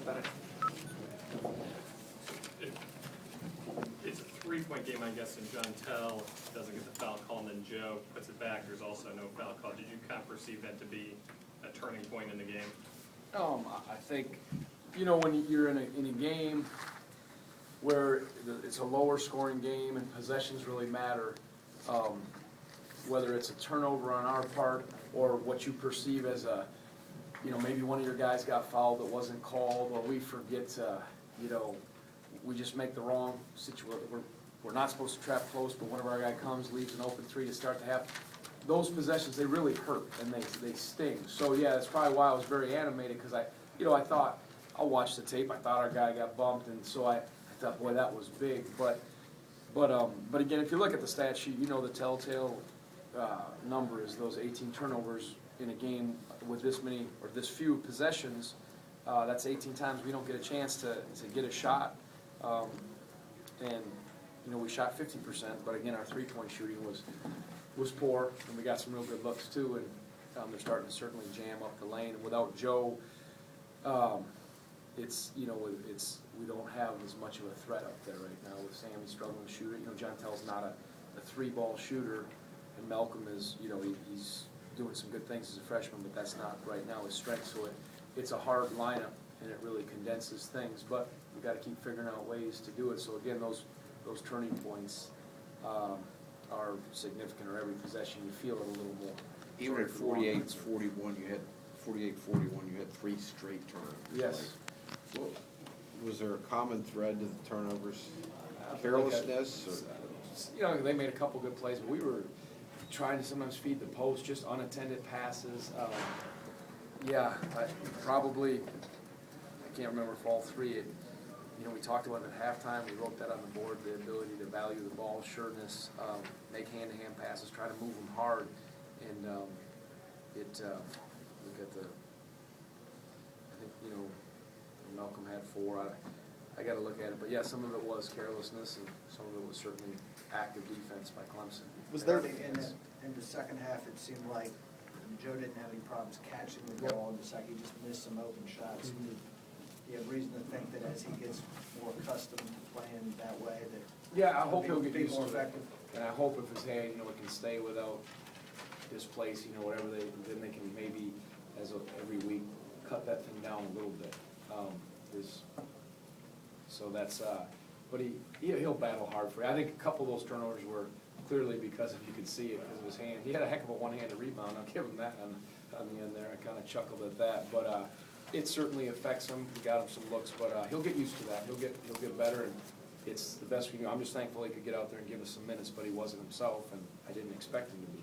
Bennett. It's a three-point game, I guess, and John Tell doesn't get the foul call, and then Joe puts it back. There's also no foul call. Did you kind of perceive that to be a turning point in the game? I think, when you're in a game where it's a lower scoring game and possessions really matter, whether it's a turnover on our part or what you perceive as maybe one of your guys got fouled that wasn't called, or we forget we just make the wrong situation. We're not supposed to trap close, but one of our guy comes, leaves an open three to start the half. Those possessions, they really hurt and they sting. So yeah, that's probably why I was very animated, because I thought, I'll watch the tape. I thought our guy got bumped, and so I thought, boy, that was big. But again, if you look at the stat sheet, the telltale number is those 18 turnovers in a game with this many or this few possessions. That's 18 times we don't get a chance to get a shot. And we shot 50%, but again, our three-point shooting was poor, and we got some real good looks too, and they're starting to certainly jam up the lane. And without Joe, we don't have as much of a threat up there right now with Sammy struggling to shoot it. John Tell's not a three-ball shooter, and Malcolm is, he's doing some good things as a freshman, but that's not right now his strength. So it's a hard lineup, and it really condenses things, but we got to keep figuring out ways to do it. So again, those turning points are significant, or every possession you feel it a little more. Even at 48-41, you had 48-41, you had 3 straight turnovers. Yes. Well, was there a common thread to the turnovers? Carelessness? They made a couple good plays, but we were trying to sometimes feed the post, just unattended passes. I can't remember for all three. We talked about it at halftime. We wrote that on the board, the ability to value the ball, sureness, make hand-to-hand passes, try to move them hard. And look at I think, Malcolm had 4. I got to look at it. But, yeah, some of it was carelessness, and some of it was certainly active defense by Clemson. Was there in the second half, it seemed like Joe didn't have any problems catching the ball in the second. He just missed some open shots. Mm-hmm. Do you have reason to think that as he gets more accustomed to playing that way, that I hope he'll get used more to effective? it. And I hope if his hand, it can stay without displace, whatever then they can maybe, every week, cut that thing down a little bit. So that's, but he'll battle hard for it. I think a couple of those turnovers were clearly because if you could see it, because of his hand. He had a heck of a one-handed rebound. I'll give him that on the end there. I kind of chuckled at that, but it certainly affects him. We got him some looks, but he'll get used to that. He'll get better, and it's the best we can do. I'm just thankful he could get out there and give us some minutes, but he wasn't himself, and I didn't expect him to be.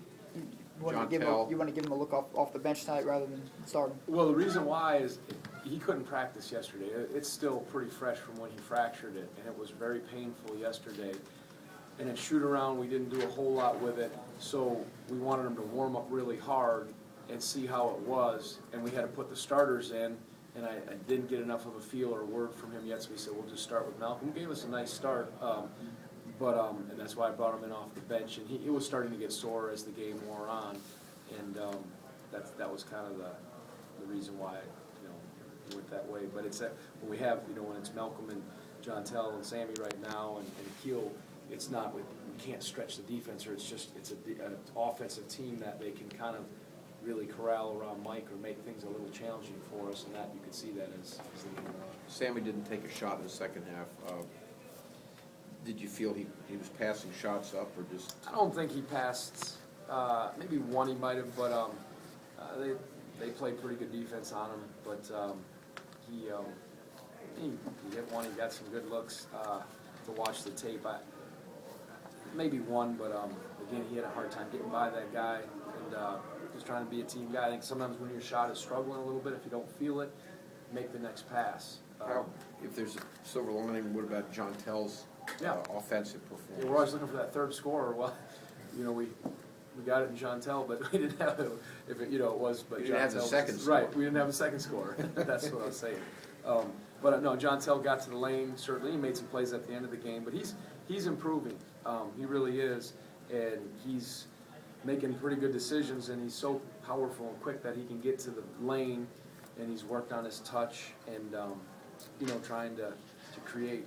You want to give him a look off the bench tonight rather than starting? Well, the reason why is he couldn't practice yesterday. It's still pretty fresh from when he fractured it, and it was very painful yesterday. And at shoot-around, we didn't do a whole lot with it, so we wanted him to warm up really hard and see how it was, and we had to put the starters in, and I didn't get enough of a feel or a word from him yet, so we said we'll just start with Malcolm. He gave us a nice start, and that's why I brought him in off the bench, and he was starting to get sore as the game wore on, and that was kind of the reason why he went that way. But it's that when we have when it's Malcolm and John Tell and Sammy right now and Keel, it's not we can't stretch the defense, or it's an offensive team that they can kind of really corral around Mike or make things a little challenging for us, and that you could see that as the game went on. Sammy didn't take a shot in the second half. Did you feel he was passing shots up, or just? I don't think he passed. Maybe one he might have, but they played pretty good defense on him. But he hit one. He got some good looks to watch the tape. Maybe one, but again, he had a hard time getting by that guy, and just trying to be a team guy. I think sometimes when your shot is struggling a little bit, if you don't feel it, make the next pass. If there's a silver lining, what about John Tell's offensive performance? Yeah, we're always looking for that third scorer. Well, we got it in John Tell, but we didn't have it. If it was, but you John didn't have Tell the second scorer. Right, we didn't have a second scorer. That's what I was saying. But no, John Tell got to the lane. Certainly, he made some plays at the end of the game, but he's improving. He really is, and he's making pretty good decisions, and he's so powerful and quick that he can get to the lane, and he's worked on his touch, and you know, trying to create,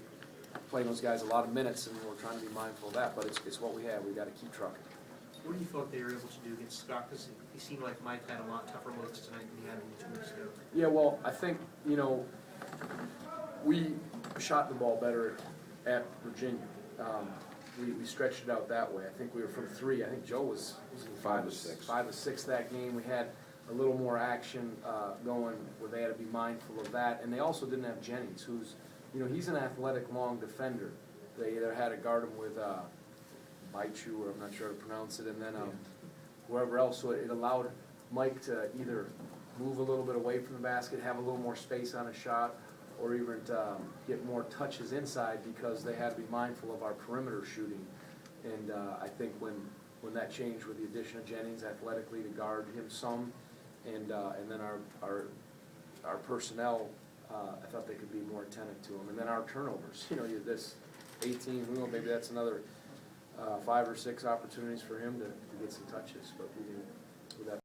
playing those guys a lot of minutes, and we're trying to be mindful of that, but it's what we have, we gotta keep trucking. What do you thought they were able to do against Scott? Because he seemed like Mike had a lot tougher looks tonight than he had 2 weeks ago. Yeah, well, I think, you know, we shot the ball better at Virginia. We stretched it out that way. I think we were from 3. I think Joe was in 5 of 6. 5 of 6 that game. We had a little more action going where they had to be mindful of that. And they also didn't have Jennings, who's, you know, he's an athletic long defender. They either had to guard him with Baichu, or I'm not sure how to pronounce it, and then whoever else. So it allowed Mike to either move a little bit away from the basket, have a little more space on a shot, or even get more touches inside, because they had to be mindful of our perimeter shooting. And I think when that changed with the addition of Jennings athletically to guard him some, and then our personnel, I thought they could be more attentive to him. And then our turnovers, you know, this 18, we know maybe that's another 5 or 6 opportunities for him to get some touches, but we didn't.